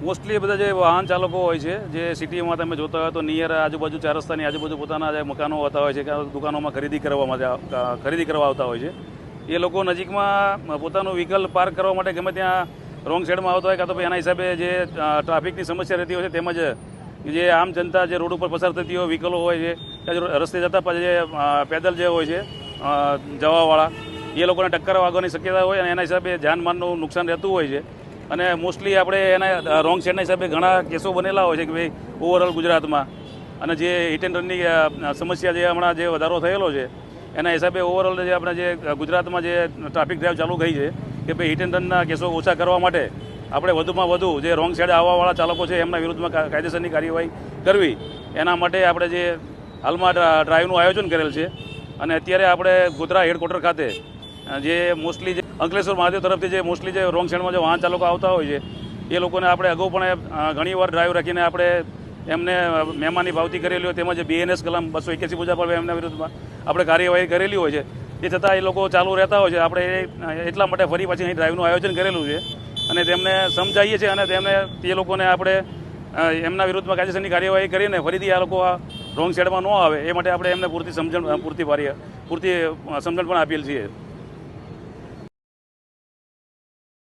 Mostly બધા જે વાહન ચાલકો હોય છે, જે સિટીમાં તમે જોતા હોય તો નિયર આજુબાજુ ચાર રસ્તાની આજુબાજુ પોતાના જે મકાનો હોતા હોય છે કે દુકાનોમાં ખરીદી કરવા આવતા હોય છે, એ લોકો નજીકમાં પોતાનું વ્હીકલ પાર્ક કરવા માટે ગમે ત્યાં રોંગ સાઈડમાં આવતા હોય કાં તો એના હિસાબે જે ટ્રાફિકની સમસ્યા રહેતી હોય છે, તેમજ જે આમ જનતા જે રોડ ઉપર પસાર થતી હોય વ્હીકલો હોય છે કે રસ્તે જતા પછી જે પેદલ જે હોય છે જવાવાળા, એ લોકોને ટક્કર વાગવાની શક્યતા હોય અને એના હિસાબે જાનમાલનું નુકસાન રહેતું હોય છે. અને મોસ્ટલી આપણે એના રોંગ સાઈડના હિસાબે ઘણા કેસો બનેલા હોય છે કે ભાઈ ઓવરઓલ ગુજરાતમાં, અને જે હિટ એન્ડ રનની સમસ્યા જે હમણાં જે વધારો થયેલો છે એના હિસાબે ઓવરઓલ જે આપણે જે ગુજરાતમાં જે ટ્રાફિક ડ્રાઈવ ચાલુ થઈ છે કે ભાઈ હિટ એન્ડ રનના કેસો ઓછા કરવા માટે આપણે વધુમાં વધુ જે રોંગ સાઈડ આવવાવાળા ચાલકો છે એમના વિરુદ્ધમાં કાયદેસરની કાર્યવાહી કરવી, એના માટે આપણે જે હાલમાં ડ્રાઈવનું આયોજન કરેલ છે. અને અત્યારે આપણે ગોધરા હેડક્વાર્ટર ખાતે જે મોસ્ટલી જે અંકલેશ્વર મહાદેવ તરફથી જે મોસ્ટલી જે રોંગ સાઈડમાં જે વાહન ચાલકો આવતા હોય છે એ લોકોને આપણે અગાઉ પણ ઘણીવાર ડ્રાઈવ રાખીને આપણે એમને મહેમાનની ભાવતી કરેલી હોય, તેમજ BNS કલમ 281 મુજબ પણ એમના વિરુદ્ધમાં આપણે કાર્યવાહી કરેલી હોય છે. એ છતાં એ લોકો ચાલુ રહેતા હોય છે. આપણે એટલા માટે ફરી પાછી અહીં ડ્રાઈવનું આયોજન કરેલું છે અને તેમને સમજાવીએ છીએ અને તે લોકોને આપણે એમના વિરુદ્ધમાં કાયદેસરની કાર્યવાહી કરીને ફરીથી આ લોકો આ રોંગ સાઈડમાં ન આવે એ માટે આપણે એમને પૂરતી સમજણ પણ આપેલ છીએ.